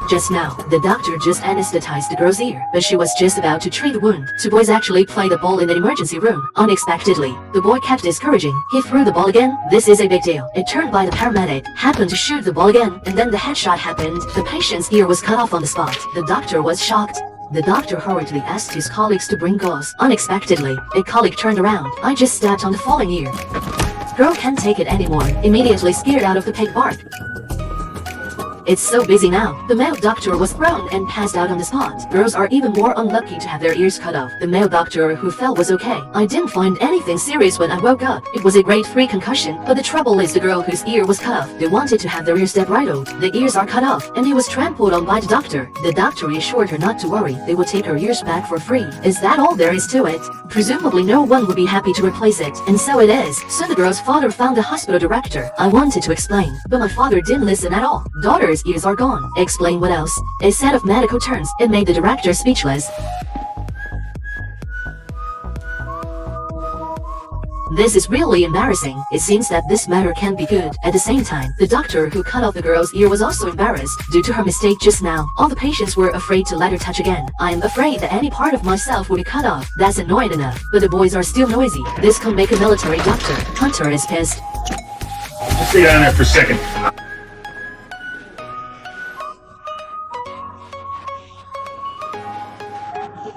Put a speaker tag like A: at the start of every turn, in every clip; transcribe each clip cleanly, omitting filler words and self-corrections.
A: Just now, the doctor just anesthetized the girl's ear, but she was just about to treat the wound. Two boys actually played the ball in the emergency room. Unexpectedly, the boy kept discouraging. He threw the ball again. This is a big deal. It turned by the paramedic, happened to shoot the ball again, and then the headshot happened. The patient's ear was cut off on the spot. The doctor was shocked. The doctor hurriedly asked his colleagues to bring gauze. Unexpectedly, a colleague turned around. I just stepped on the falling ear. Girl can't take it anymore. Immediately scared out of the pig bark. It's so busy now. The male doctor was thrown and passed out on the spot. Girls are even more unlucky to have their ears cut off. The male doctor who fell was okay. I didn't find anything serious when I woke up. It was a grade 3 concussion, but the trouble is the girl whose ear was cut off. They wanted to have their ears debrided. The ears are cut off, and he was trampled on by the doctor. The doctor reassured her not to worry. They would take her ears back for free. Is that all there is to it? Presumably no one would be happy to replace it. And so it is. So the girl's father found the hospital director. I wanted to explain, but my father didn't listen at all. Daughter's ears are gone. Explain what else? A set of medical terms. It made the director speechless. This is really embarrassing. It seems that this matter can't be good. At the same time, the doctor who cut off the girl's ear was also embarrassed due to her mistake just now. All the patients were afraid to let her touch again. I am afraid that any part of myself will be cut off. That's annoying enough. But the boys are still noisy. This can make a military doctor. Hunter is pissed.
B: Let's stay down there for a second.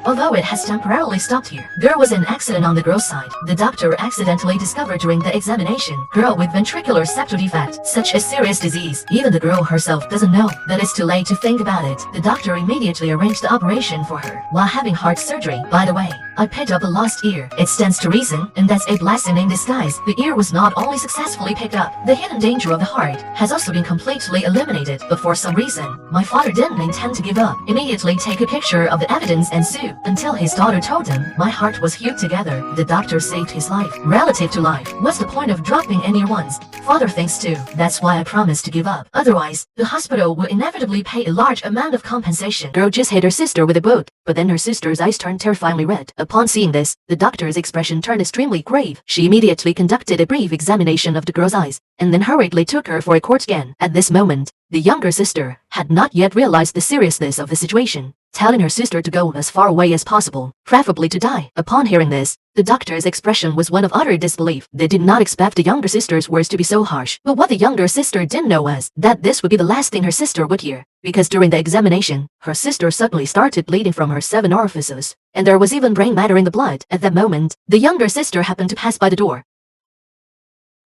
A: Although it has temporarily stopped here, there was an accident on the girl's side. The doctor accidentally discovered during the examination, girl with ventricular septal defect, such a serious disease. Even the girl herself doesn't know, but it's too late to think about it. The doctor immediately arranged the operation for her, while having heart surgery. By the way, I picked up a lost ear. It stands to reason, and that's a blessing in disguise. The ear was not only successfully picked up, the hidden danger of the heart has also been completely eliminated. But for some reason, my father didn't intend to give up. Immediately take a picture of the evidence and sue. Until his daughter told him, my heart was hewed together. The doctor saved his life. Relative to life, what's the point of dropping an ear once? Father thinks too. That's why I promised to give up. Otherwise, the hospital will inevitably pay a large amount of compensation. Girl just hit her sister with a boot, but then her sister's eyes turned terrifyingly red. Upon seeing this, the doctor's expression turned extremely grave. She immediately conducted a brief examination of the girl's eyes, and then hurriedly took her for a court scan. At this moment, the younger sister had not yet realized the seriousness of the situation, telling her sister to go as far away as possible, preferably to die. Upon hearing this, the doctor's expression was one of utter disbelief. They did not expect the younger sister's words to be so harsh. But what the younger sister didn't know was that this would be the last thing her sister would hear, because during the examination, her sister suddenly started bleeding from her 7 orifices, and there was even brain matter in the blood. At that moment, the younger sister happened to pass by the door.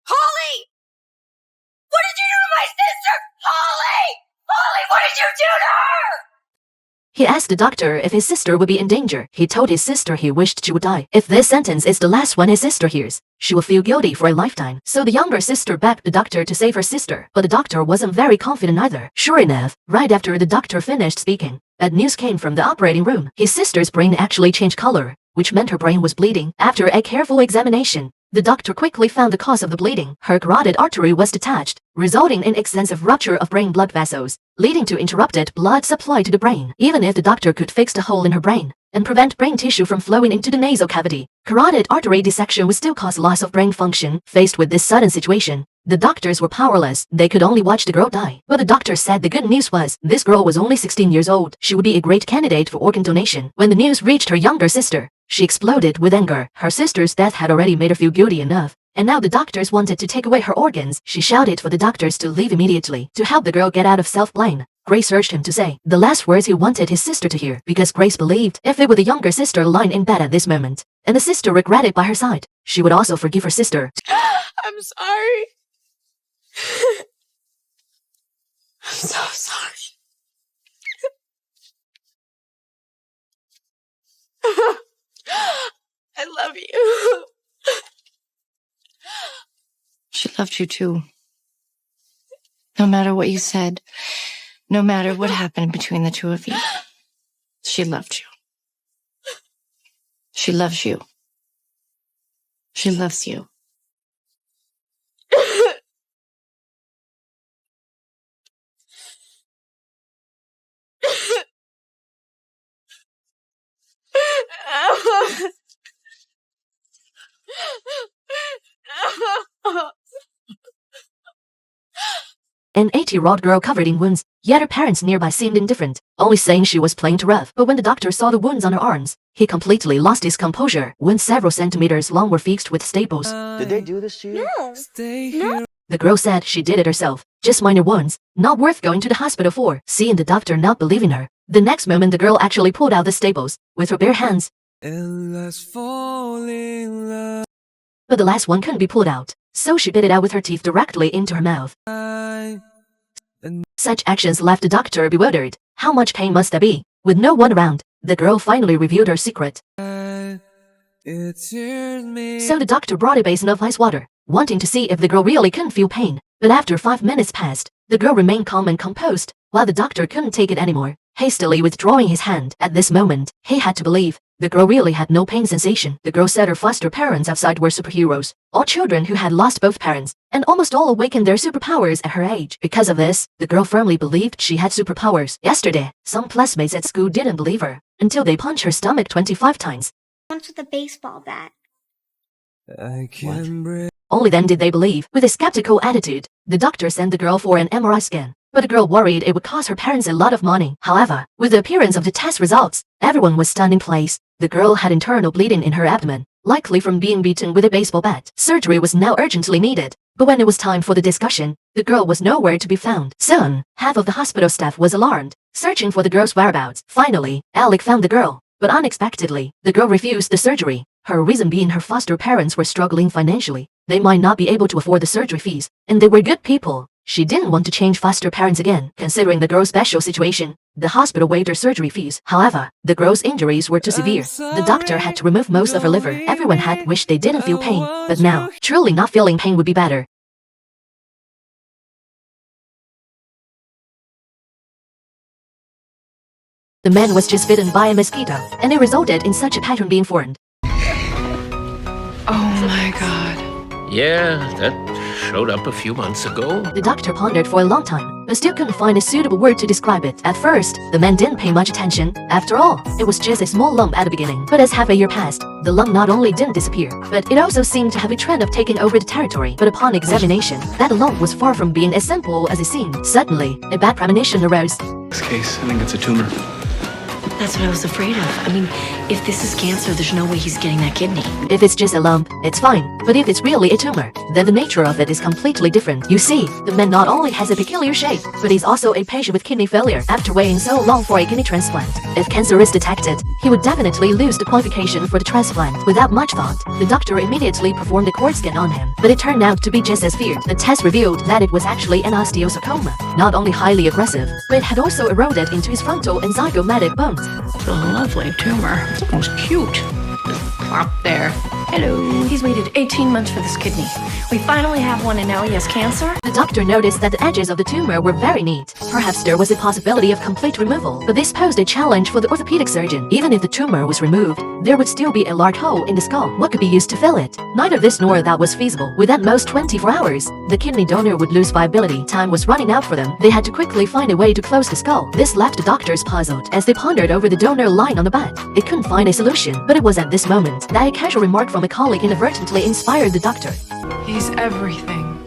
C: Holly! What did you do to my sister? Holly! Holly, what did you do to her?
A: He asked the doctor if his sister would be in danger. He told his sister he wished she would die. If this sentence is the last one his sister hears, she will feel guilty for a lifetime. So the younger sister begged the doctor to save her sister, but the doctor wasn't very confident either. Sure enough, right after the doctor finished speaking, bad news came from the operating room. His sister's brain actually changed color, which meant her brain was bleeding. After a careful examination, the doctor quickly found the cause of the bleeding. Her carotid artery was detached, resulting in extensive rupture of brain blood vessels, leading to interrupted blood supply to the brain. Even if the doctor could fix the hole in her brain and prevent brain tissue from flowing into the nasal cavity, carotid artery dissection would still cause loss of brain function. Faced with this sudden situation, the doctors were powerless. They could only watch the girl die. But the doctor said the good news was, this girl was only 16 years old. She would be a great candidate for organ donation. When the news reached her younger sister, she exploded with anger. Her sister's death had already made her feel guilty enough, and now the doctors wanted to take away her organs. She shouted for the doctors to leave immediately, to help the girl get out of self-blame. Grace urged him to say the last words he wanted his sister to hear, because Grace believed if it were the younger sister lying in bed at this moment, and the sister regretted by her side, she would also forgive her sister.
C: I'm sorry. I'm so sorry. I love you.
D: She loved you too. No matter what you said, no matter what happened between the two of you, she loved you. She loves you. She loves you.
A: An 8-year-old girl covered in wounds, yet her parents nearby seemed indifferent, only saying she was playing too rough. But when the doctor saw the wounds on her arms, he completely lost his composure. Wounds several centimeters long were fixed with staples.
E: Did they do this to you?
C: No.
A: The girl said she did it herself. Just minor wounds, not worth going to the hospital for. Seeing the doctor not believing her, the next moment the girl actually pulled out the staples with her bare hands. But the last one couldn't be pulled out, so she bit it out with her teeth directly into her mouth. Such actions left the doctor bewildered. How much pain must there be? With no one around, the girl finally revealed her secret. So the doctor brought a basin of ice water, wanting to see if the girl really couldn't feel pain. But after 5 minutes passed, the girl remained calm and composed, while the doctor couldn't take it anymore, hastily withdrawing his hand. At this moment, he had to believe the girl really had no pain sensation. The girl said her foster parents outside were superheroes, all children who had lost both parents, and almost all awakened their superpowers at her age. Because of this, the girl firmly believed she had superpowers. Yesterday, some classmates at school didn't believe her, until they punched her stomach 25 times.
C: Once with a baseball bat.
A: Only then did they believe. With a skeptical attitude, the doctor sent the girl for an MRI scan. But the girl worried it would cost her parents a lot of money. However, with the appearance of the test results, everyone was stunned in place. The girl had internal bleeding in her abdomen, likely from being beaten with a baseball bat. Surgery was now urgently needed. But when it was time for the discussion, the girl was nowhere to be found. Soon, half of the hospital staff was alarmed, searching for the girl's whereabouts. Finally, Alec found the girl. But unexpectedly, the girl refused the surgery. Her reason being her foster parents were struggling financially. They might not be able to afford the surgery fees, and they were good people. She didn't want to change foster parents again. Considering the girl's special situation, the hospital waived her surgery fees. However, the girl's injuries were too severe. The doctor had to remove most of her liver. Everyone had wished they didn't feel pain, but now, truly not feeling pain would be better. The man was just bitten by a mosquito, and it resulted in such a pattern being formed.
D: Oh my God.
F: Yeah, that showed up a few months ago.
A: The doctor pondered for a long time, but still couldn't find a suitable word to describe it. At first, the man didn't pay much attention. After all, it was just a small lump at the beginning. But as half a year passed, the lump not only didn't disappear, but it also seemed to have a trend of taking over the territory. But upon examination, that lump was far from being as simple as it seemed. Suddenly, a bad premonition arose.
G: This case, I think it's a tumor.
H: That's what I was afraid of. I mean, if this is cancer, there's no way he's getting that kidney.
A: If it's just a lump, it's fine. But if it's really a tumor, then the nature of it is completely different. You see, the man not only has a peculiar shape, but he's also a patient with kidney failure after waiting so long for a kidney transplant. If cancer is detected, he would definitely lose the qualification for the transplant. Without much thought, the doctor immediately performed a cord scan on him. But it turned out to be just as feared. The test revealed that it was actually an osteosarcoma, not only highly aggressive, but it had also eroded into his frontal and zygomatic bones.
H: It's a lovely tumor. It's almost cute. Just plop there. Hello. He's waited 18 months for this kidney. We finally have one and now he has cancer?
A: The doctor noticed that the edges of the tumor were very neat. Perhaps there was a possibility of complete removal, but this posed a challenge for the orthopedic surgeon. Even if the tumor was removed, there would still be a large hole in the skull. What could be used to fill it? Neither this nor that was feasible. With at most 24 hours, the kidney donor would lose viability. Time was running out for them. They had to quickly find a way to close the skull. This left the doctors puzzled. As they pondered over the donor lying on the bed, they couldn't find a solution. But it was at this moment that a casual remark from a colleague inadvertently inspired the doctor.
I: He's everything.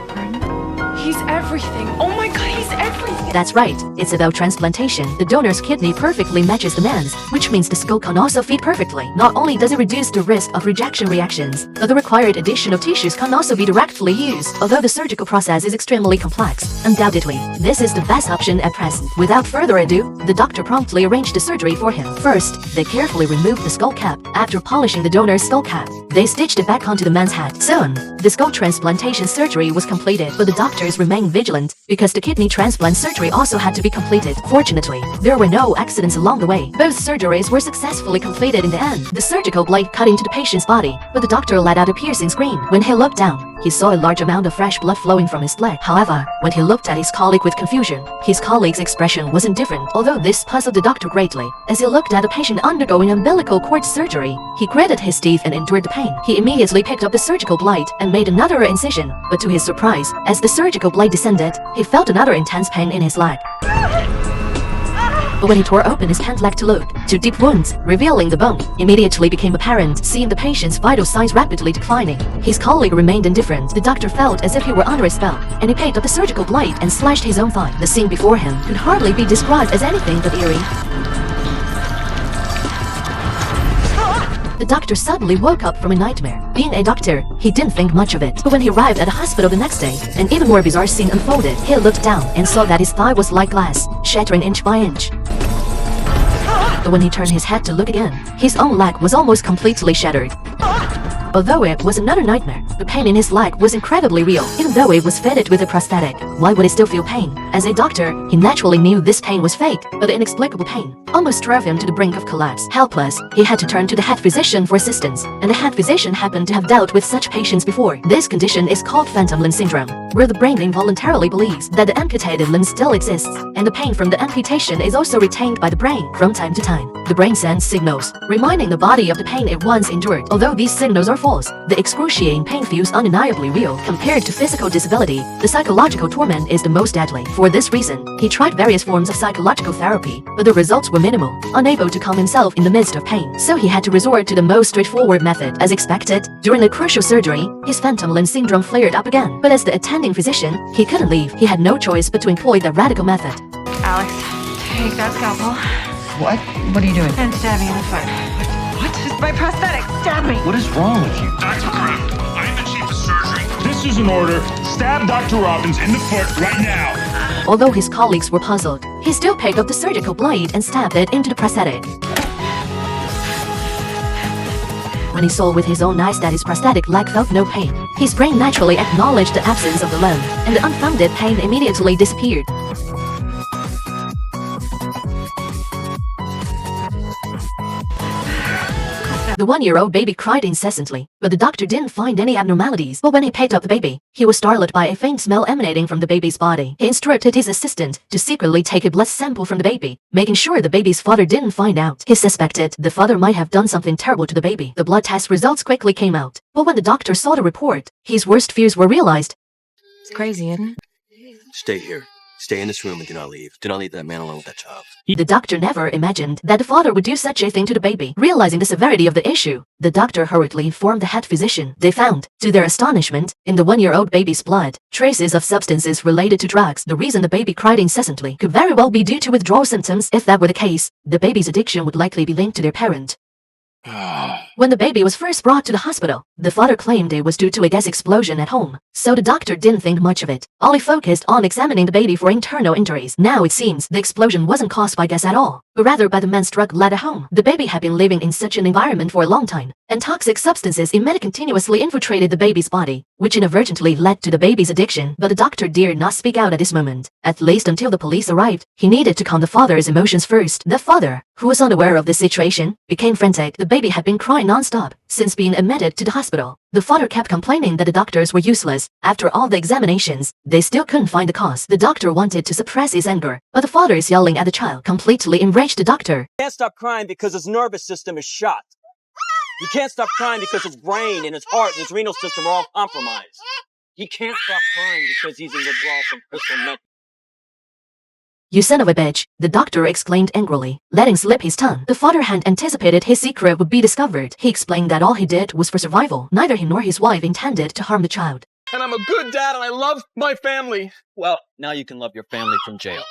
I: Pardon? He's everything. Oh my God, he's everything.
A: That's right, it's about transplantation. The donor's kidney perfectly matches the man's, which means the skull can also fit perfectly. Not only does it reduce the risk of rejection reactions, but the required additional tissues can also be directly used. Although the surgical process is extremely complex, undoubtedly, this is the best option at present. Without further ado, the doctor promptly arranged the surgery for him. First, they carefully removed the skull cap. After polishing the donor's skull cap, they stitched it back onto the man's head. Soon, the skull transplantation surgery was completed, but the doctors remained vigilant because the kidney transplant surgery also had to be completed. Fortunately, there were no accidents along the way. Both surgeries were successfully completed in the end. The surgical blade cut into the patient's body, but the doctor let out a piercing scream. When he looked down, he saw a large amount of fresh blood flowing from his leg. However, when he looked at his colleague with confusion, his colleague's expression was indifferent. Although this puzzled the doctor greatly, as he looked at a patient undergoing umbilical cord surgery, he gritted his teeth and endured the pain. He immediately picked up the surgical blade and made another incision, but to his surprise, as the surgical blade descended, he felt another intense pain in his leg. But when he tore open his pant leg to look, two deep wounds, revealing the bone, immediately became apparent, seeing the patient's vital signs rapidly declining. His colleague remained indifferent. The doctor felt as if he were under a spell, and he picked up the surgical blade and slashed his own thigh. The scene before him could hardly be described as anything but eerie. The doctor suddenly woke up from a nightmare. Being a doctor, he didn't think much of it. But when he arrived at the hospital the next day, an even more bizarre scene unfolded. He looked down and saw that his thigh was like glass, shattering inch by inch. But when he turned his head to look again, his own leg was almost completely shattered. Although it was another nightmare, the pain in his leg was incredibly real, even though it was fitted with a prosthetic. Why would he still feel pain? As a doctor, he naturally knew this pain was fake, but the inexplicable pain almost drove him to the brink of collapse. Helpless, he had to turn to the head physician for assistance, and the head physician happened to have dealt with such patients before. This condition is called phantom limb syndrome, where the brain involuntarily believes that the amputated limb still exists, and the pain from the amputation is also retained by the brain from time to time. The brain sends signals, reminding the body of the pain it once endured. Although these signals are false, the excruciating pain feels undeniably real. Compared to physical disability, the psychological torment is the most deadly. For this reason, he tried various forms of psychological therapy, but the results were minimal, unable to calm himself in the midst of pain. So he had to resort to the most straightforward method. As expected, during the crucial surgery, his phantom limb syndrome flared up again. But as the attending physician, he couldn't leave. He had no choice but to employ the radical method.
H: Alex, take that scalpel
E: What? What are you doing?
H: and stab me in the foot. What? Just my prosthetic. Stab me.
E: What is wrong with you?
B: Dr. Crown, I am the chief of surgery. This is an order. Stab Dr. Robbins in the foot right now.
A: Although his colleagues were puzzled, he still picked up the surgical blade and stabbed it into the prosthetic. When he saw with his own eyes that his prosthetic leg felt no pain, his brain naturally acknowledged the absence of the limb, and the unfounded pain immediately disappeared. The one-year-old baby cried incessantly, but the doctor didn't find any abnormalities. But when he picked up the baby, he was startled by a faint smell emanating from the baby's body. He instructed his assistant to secretly take a blood sample from the baby, making sure the baby's father didn't find out. He suspected the father might have done something terrible to the baby. The blood test results quickly came out, but when the doctor saw the report, his worst fears were realized.
D: It's crazy, isn't it?
J: Stay here. Stay in this room and do not leave. Do not leave that man alone with that child.
A: The doctor never imagined that the father would do such a thing to the baby. Realizing the severity of the issue, the doctor hurriedly informed the head physician. They found, to their astonishment, in the one-year-old baby's blood, traces of substances related to drugs. The reason the baby cried incessantly could very well be due to withdrawal symptoms. If that were the case, the baby's addiction would likely be linked to their parent. When the baby was first brought to the hospital, the father claimed it was due to a gas explosion at home, so the doctor didn't think much of it. All he focused on examining the baby for internal injuries. Now it seems the explosion wasn't caused by gas at all, but rather by the man's drug led at home. The baby had been living in such an environment for a long time, and toxic substances emitted continuously infiltrated the baby's body, which inadvertently led to the baby's addiction. But the doctor dared not speak out at this moment, at least until the police arrived. He needed to calm the father's emotions first. The father, who was unaware of the situation, became frantic. The baby had been crying non-stop since being admitted to the hospital. The father kept complaining that the doctors were useless. After all the examinations, they still couldn't find the cause. The doctor wanted to suppress his anger, but the father is yelling at the child completely enraged the doctor.
K: Can't stop crying because his nervous system is shot. He can't stop crying because his brain and his heart and his renal system are all compromised. He can't stop crying because he's in withdrawal from crystal meth.
A: You son of a bitch, the doctor exclaimed angrily, letting slip his tongue. The father had anticipated his secret would be discovered. He explained that all he did was for survival. Neither he nor his wife intended to harm the child.
G: And I'm a good dad and I love my family.
K: Well, now you can love your family from jail.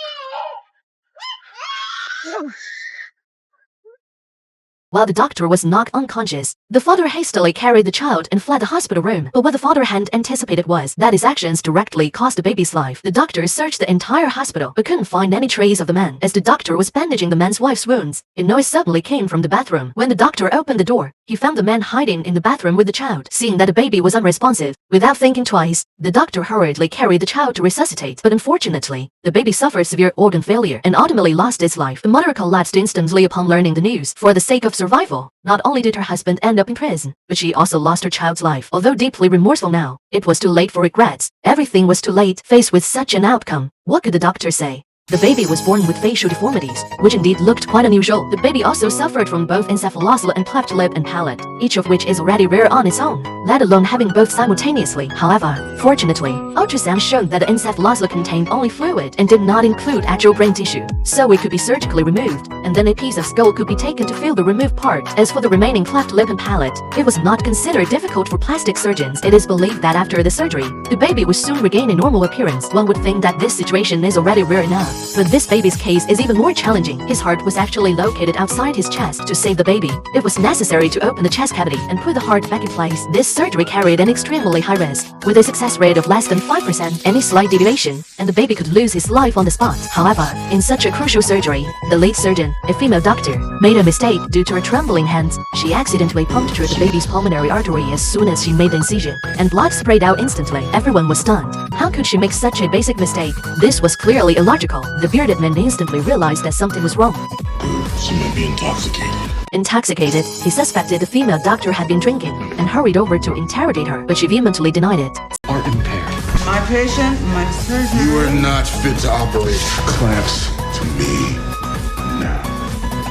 A: While the doctor was knocked unconscious, the father hastily carried the child and fled the hospital room. But what the father hadn't anticipated was that his actions directly cost the baby's life. The doctor searched the entire hospital but couldn't find any trace of the man. As the doctor was bandaging the man's wife's wounds, a noise suddenly came from the bathroom. When the doctor opened the door, he found the man hiding in the bathroom with the child. Seeing that the baby was unresponsive, without thinking twice, the doctor hurriedly carried the child to resuscitate. But unfortunately, the baby suffered severe organ failure and ultimately lost its life. The mother collapsed instantly upon learning the news. For the sake of survival, not only did her husband end up in prison, but she also lost her child's life. Although deeply remorseful now, it was too late for regrets. Everything was too late. Faced with such an outcome, what could the doctor say? The baby was born with facial deformities, which indeed looked quite unusual. The baby also suffered from both encephalocele and cleft lip and palate, each of which is already rare on its own, let alone having both simultaneously. However, fortunately, ultrasound showed that the encephalocele contained only fluid and did not include actual brain tissue, so it could be surgically removed, and then a piece of skull could be taken to fill the removed part. As for the remaining cleft lip and palate, it was not considered difficult for plastic surgeons. It is believed that after the surgery, the baby would soon regain a normal appearance. One would think that this situation is already rare enough. But this baby's case is even more challenging. His heart was actually located outside his chest. To save the baby, it was necessary to open the chest cavity and put the heart back in place. This surgery carried an extremely high risk, with a success rate of less than 5%. Any slight deviation, and the baby could lose his life on the spot. However, in such a crucial surgery, the lead surgeon, a female doctor, made a mistake due to her trembling hands. She accidentally punctured the baby's pulmonary artery as soon as she made the incision, and blood sprayed out instantly. Everyone was stunned. How could she make such a basic mistake? This was clearly illogical. The bearded man instantly realized that something was wrong.
B: She might be intoxicated.
A: Intoxicated, he suspected the female doctor had been drinking and hurried over to interrogate her, but she vehemently denied it.
L: Are impaired.
M: My patient, my surgeon.
B: You are not fit to operate. Clamps to me now.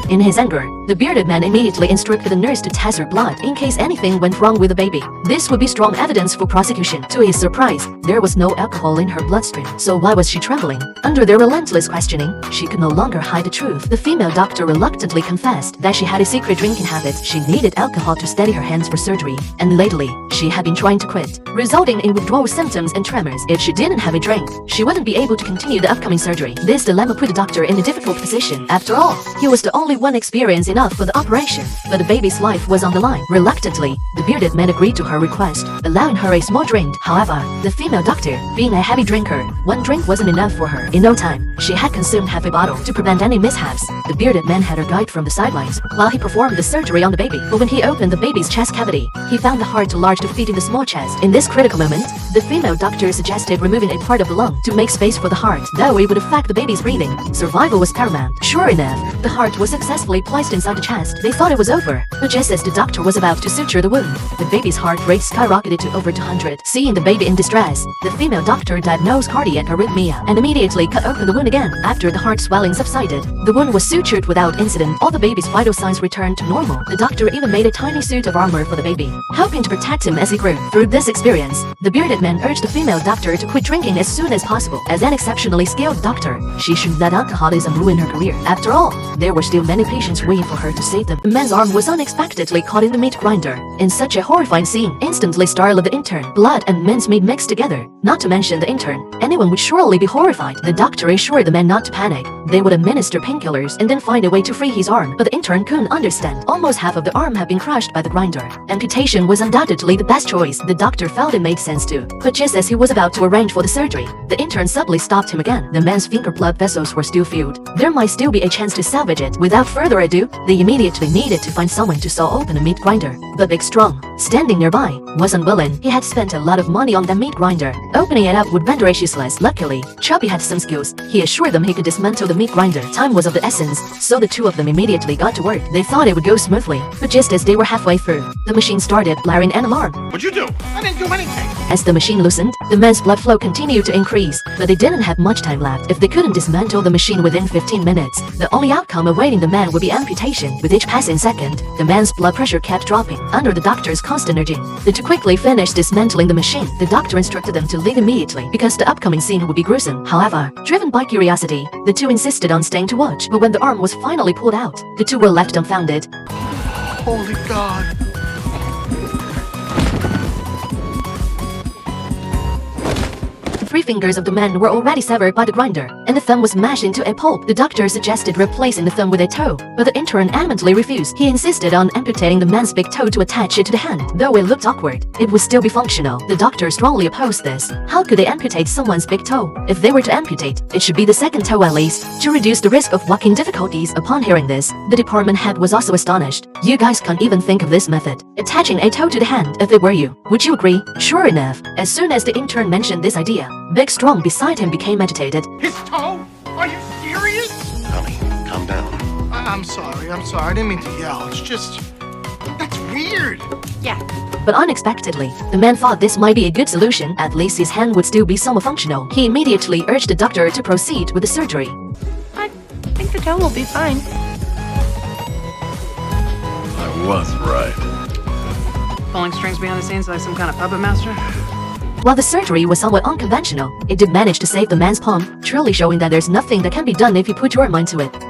A: In his anger, the bearded man immediately instructed the nurse to test her blood in case anything went wrong with the baby. This would be strong evidence for prosecution. To his surprise, there was no alcohol in her bloodstream. So why was she trembling? Under their relentless questioning, she could no longer hide the truth. The female doctor reluctantly confessed that she had a secret drinking habit. She needed alcohol to steady her hands for surgery, and lately, she had been trying to quit, resulting in withdrawal symptoms and tremors. If she didn't have a drink, she wouldn't be able to continue the upcoming surgery. This dilemma put the doctor in a difficult position. After all, he was the only one experienced enough for the operation, but the baby's life was on the line. Reluctantly, the bearded man agreed to her request, allowing her a small drink. However, the female doctor, being a heavy drinker, one drink wasn't enough for her. In no time, she had consumed half a bottle. To prevent any mishaps, the bearded man had her guide from the sidelines while he performed the surgery on the baby. But when he opened the baby's chest cavity, he found the heart too large to fit in the small chest. In this critical moment, the female doctor suggested removing a part of the lung to make space for the heart, though it would affect the baby's breathing. Survival was paramount. Sure enough, the heart was successfully placed inside the chest. They thought it was over, but just as the doctor was about to suture the wound, the baby's heart rate skyrocketed to over 200. Seeing the baby in distress, the female doctor diagnosed cardiac arrhythmia and immediately cut open the wound again. After the heart swelling subsided, the wound was sutured without incident. All the baby's vital signs returned to normal. The doctor even made a tiny suit of armor for the baby, hoping to protect him as he grew. Through this experience, the bearded man urged the female doctor to quit drinking as soon as possible. As an exceptionally skilled doctor, she should let alcoholism ruin her career. After all, there were still many patients waiting for her to save them. The man's arm was unexpectedly caught in the meat grinder. In such a horrifying scene, instantly startled the intern. Blood and mincemeat mixed together. Not to mention the intern. Anyone would surely be horrified. The doctor assured the man not to panic. They would administer painkillers and then find a way to free his arm. But the intern couldn't understand. Almost half of the arm had been crushed by the grinder. Amputation was undoubtedly the best choice. The doctor felt it made sense too. But just as he was about to arrange for the surgery, the intern suddenly stopped him again. The man's finger blood vessels were still filled. There might still be a chance to salvage it. Without further ado, they immediately needed to find someone to saw open a meat grinder. But Big Strong, standing nearby, was unwilling. He had spent a lot of money on that meat grinder. Opening it up would render it useless. Luckily, Chubby had some skills. He assured them he could dismantle the meat grinder. Time was of the essence, so the two of them immediately got to work. They thought it would go smoothly, but just as they were halfway through, the machine started blaring an alarm.
B: What'd you do? I didn't do anything.
A: As the machine loosened, the man's blood flow continued to increase, but they didn't have much time left. If they couldn't dismantle the machine within 15 minutes, the only outcome awaiting the man would be amputation. With each passing second, the man's blood pressure kept dropping. Under the doctor's constant urging, they to quickly finish dismantling the machine. The doctor instructed them to leave immediately because the upcoming scene would be gruesome. However, driven by curiosity, the two insisted on staying to watch. But when the arm was finally pulled out, the two were left dumbfounded.
B: Holy God.
A: The 3 fingers of the man were already severed by the grinder, and the thumb was mashed into a pulp. The doctor suggested replacing the thumb with a toe, but the intern adamantly refused. He insisted on amputating the man's big toe to attach it to the hand. Though it looked awkward, it would still be functional. The doctor strongly opposed this. How could they amputate someone's big toe? If they were to amputate, it should be the second toe at least, to reduce the risk of walking difficulties. Upon hearing this, the department head was also astonished. You guys can't even think of this method. Attaching a toe to the hand, if it were you. Would you agree? Sure enough, as soon as the intern mentioned this idea, Big Strong beside him became agitated.
B: His toe? Are you serious?
F: Tommy, calm down.
B: I'm sorry. I didn't mean to yell. It's just... that's weird.
H: Yeah,
A: But unexpectedly, the man thought this might be a good solution. At least his hand would still be somewhat functional. He immediately urged the doctor to proceed with the surgery.
H: I think the toe will be fine.
L: I was right.
M: Pulling strings behind the scenes like some kind of puppet master?
A: While the surgery was somewhat unconventional, it did manage to save the man's palm, truly showing that there's nothing that can be done if you put your mind to it.